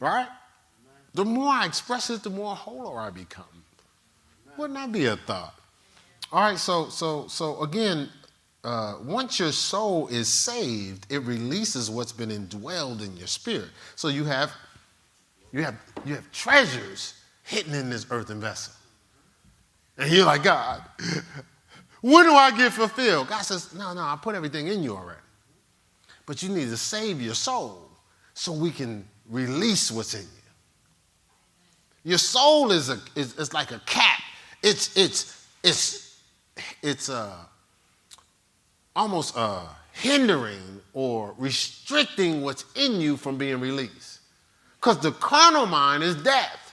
right? The more I express it, the more wholer I become. Wouldn't that be a thought? All right, so again, once your soul is saved, it releases what's been indwelled in your spirit. So you have treasures hidden in this earthen vessel. And you're like, God, when do I get fulfilled? God says, no, I put everything in you already. But you need to save your soul so we can release what's in you. Your soul is like a cap. It's almost hindering or restricting what's in you from being released. Because the carnal mind is death.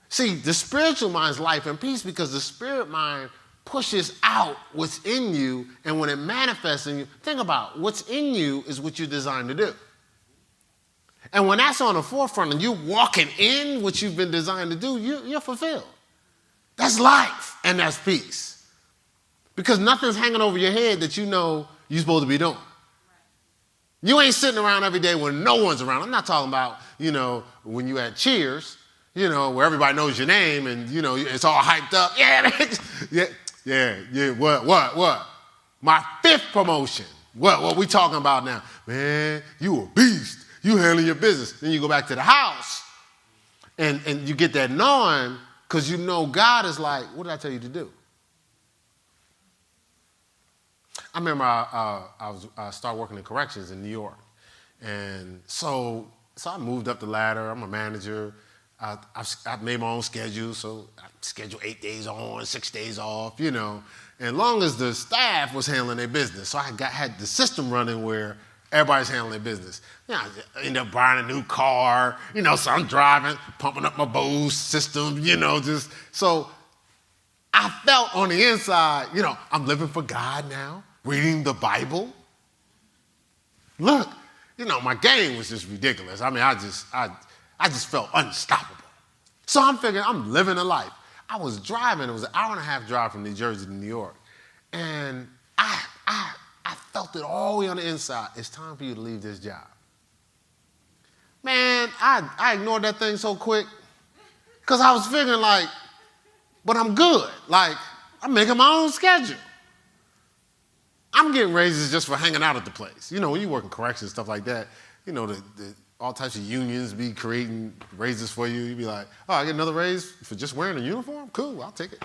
See, the spiritual mind is life and peace because the spirit mind pushes out what's in you, and when it manifests in you, think about it, what's in you is what you're designed to do. And when that's on the forefront and you're walking in what you've been designed to do, you're fulfilled. That's life and that's peace. Because nothing's hanging over your head that you know you're supposed to be doing. You ain't sitting around every day when no one's around. I'm not talking about, when you at Cheers, where everybody knows your name and, it's all hyped up. Yeah, what? My 5th promotion. What we talking about now? Man, you a beast. You handling your business. Then you go back to the house and you get that knowing because you know God is like, what did I tell you to do? I remember I started working in corrections in New York. And so I moved up the ladder. I'm a manager. I've made my own schedule. So I schedule 8 days on, 6 days off, And long as the staff was handling their business. So I had the system running where everybody's handling their business. I end up buying a new car, so I'm driving, pumping up my Bose system, so I felt on the inside, I'm living for God now, reading the Bible. Look, my game was just ridiculous. I mean, I just felt unstoppable. So I'm figuring I'm living a life. I was driving, it was an hour and a half drive from New Jersey to New York, and I felt it all the way on the inside. It's time for you to leave this job. Man, I ignored that thing so quick because I was figuring but I'm good. I'm making my own schedule. I'm getting raises just for hanging out at the place. When you work in corrections, stuff like that, all types of unions be creating raises for you. You be like, oh, I get another raise for just wearing a uniform? Cool, I'll take it.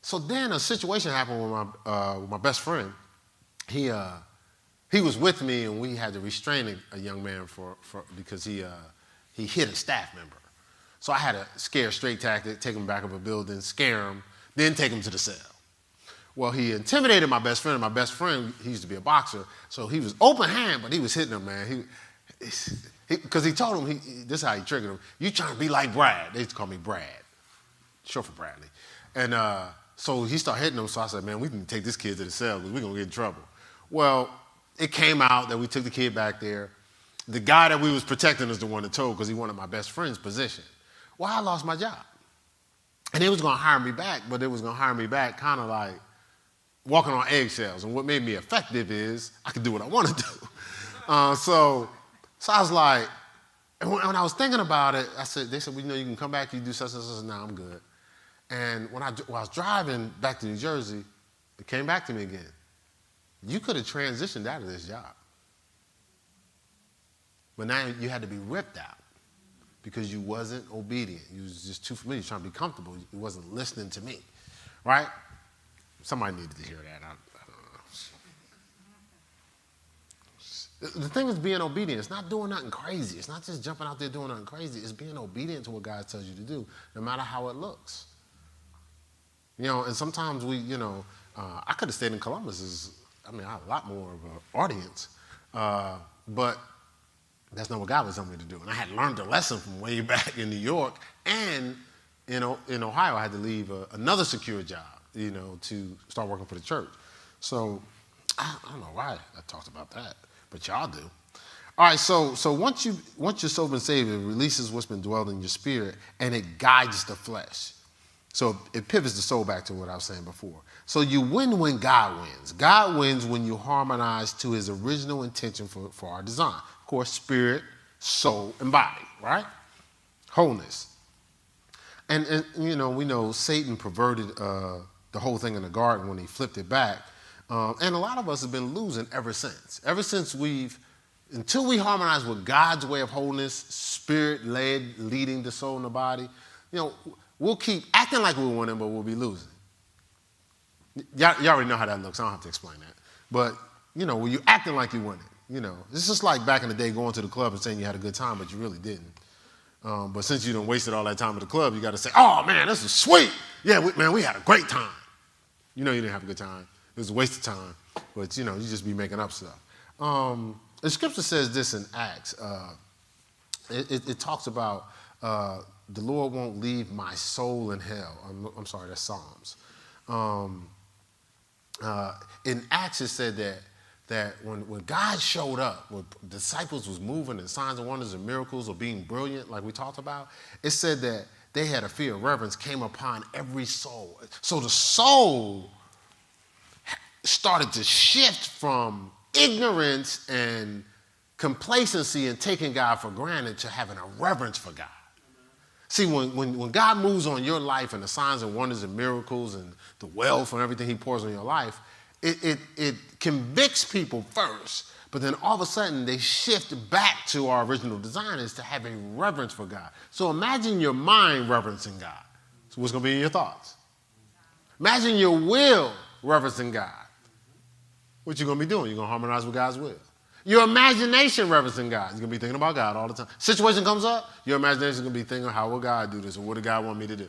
So then a situation happened with my best friend. He was with me, and we had to restrain a young man because he hit a staff member. So I had a scare straight tactic, take him back up a building, scare him, then take him to the cell. Well, he intimidated my best friend. My best friend, he used to be a boxer, so he was open hand, but he was hitting him, man. Because he told him, this is how he triggered him. You trying to be like Brad. They used to call me Brad, short for Bradley. And so he started hitting him, so I said, man, we can take this kid to the cell because we're going to get in trouble. Well, it came out that we took the kid back there. The guy that we was protecting is the one that told because he wanted my best friend's position. Well, I lost my job. And they was going to hire me back, but they was going to hire me back kind of like walking on eggshells. And what made me effective is I could do what I want to do. So I was like, and when I was thinking about it, they said, well, you can come back, you do such and such. No, I'm good. And when I was driving back to New Jersey, it came back to me again. You could have transitioned out of this job. But now you had to be ripped out because you wasn't obedient. You was just too familiar. You were trying to be comfortable. You wasn't listening to me, right? Somebody needed to hear that. I don't know. The thing is being obedient. It's not doing nothing crazy. It's not just jumping out there doing nothing crazy. It's being obedient to what God tells you to do, no matter how it looks. And sometimes I could have stayed in Columbus. I had a lot more of an audience, but that's not what God was telling me to do. And I had learned a lesson from way back in New York, and in Ohio, I had to leave another secure job, to start working for the church. So I don't know why I talked about that, but y'all do. All right, so once your soul been saved, it releases what's been dwelled in your spirit, and it guides the flesh. So it pivots the soul back to what I was saying before. So you win when God wins. God wins when you harmonize to his original intention for our design. Of course, spirit, soul, and body, right? Wholeness. And we know Satan perverted the whole thing in the garden when he flipped it back. And a lot of us have been losing ever since. Until we harmonize with God's way of wholeness, spirit-led, leading the soul and the body, we'll keep acting like we're winning, but we'll be losing. Y'all already know how that looks. I don't have to explain that. But, when you're acting like you're winning, it's just like back in the day going to the club and saying you had a good time, but you really didn't. But since you done wasted all that time at the club, you got to say, oh, man, this is sweet. Yeah, we had a great time. You didn't have a good time. It was a waste of time. But, you just be making up stuff. The scripture says this in Acts. It talks about the Lord won't leave my soul in hell. I'm sorry, that's Psalms. In Acts, it said that when God showed up, when the disciples was moving and signs and wonders and miracles or being brilliant, like we talked about, it said that they had a fear of reverence came upon every soul. So the soul started to shift from ignorance and complacency and taking God for granted to having a reverence for God. See, when God moves on your life and the signs and wonders and miracles and the wealth and everything he pours on your life, it convicts people first, but then all of a sudden they shift back to our original design is to have a reverence for God. So imagine your mind reverencing God. So what's going to be in your thoughts? Imagine your will reverencing God. What you going to be doing? You're going to harmonize with God's will. Your imagination reverencing God. You're going to be thinking about God all the time. Situation comes up, your imagination is going to be thinking, how will God do this? Or what did God want me to do?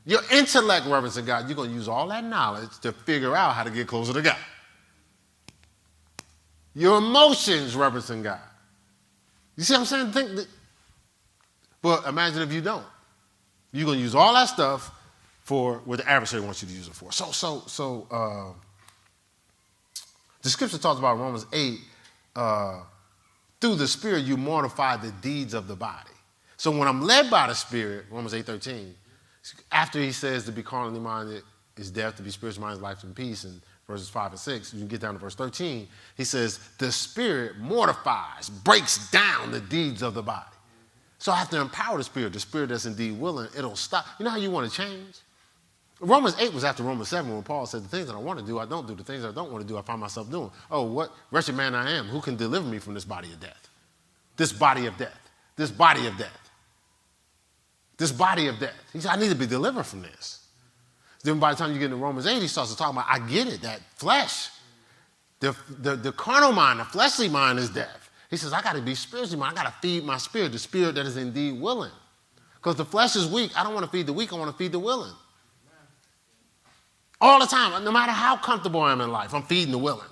Your intellect reverencing God. You're going to use all that knowledge to figure out how to get closer to God. Your emotions reverencing God. You see what I'm saying? But imagine if you don't. You're going to use all that stuff for what the adversary wants you to use it for. So the scripture talks about Romans 8, through the Spirit you mortify the deeds of the body. So when I'm led by the Spirit, Romans 8:13, after he says to be carnally minded is death, to be spiritually minded is life and peace, in verses 5 and 6, you can get down to verse 13, he says the Spirit mortifies, breaks down the deeds of the body. So I have to empower the Spirit that's indeed willing, it'll stop. You know how you want to change? Romans 8 was after Romans 7 when Paul said, the things that I want to do, I don't do. The things I don't want to do, I find myself doing. Oh, what wretched man I am. Who can deliver me from this body of death? This body of death. This body of death. This body of death. He said, I need to be delivered from this. Then by the time you get into Romans 8, he starts to talk about, I get it, that flesh. The carnal mind, the fleshly mind is death. He says, I got to be spiritually minded. I got to feed my spirit, the spirit that is indeed willing. Because the flesh is weak. I don't want to feed the weak. I want to feed the willing. All the time, no matter how comfortable I am in life, I'm feeding the willing.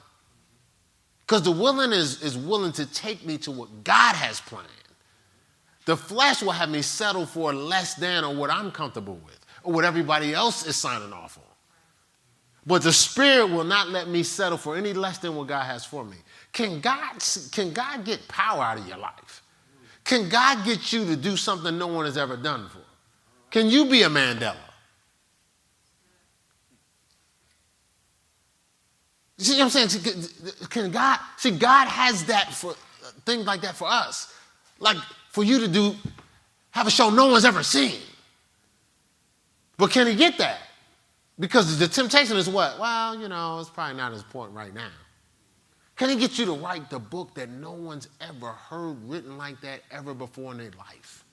Because the willing is willing to take me to what God has planned. The flesh will have me settle for less than or what I'm comfortable with or what everybody else is signing off on. But the Spirit will not let me settle for any less than what God has for me. Can God get power out of your life? Can God get you to do something no one has ever done before? Can you be a Mandela? You see what I'm saying? Can God, God has that for things like that for us. Like for you to have a show no one's ever seen. But can he get that? Because the temptation is what? Well, it's probably not as important right now. Can he get you to write the book that no one's ever heard written like that ever before in their life?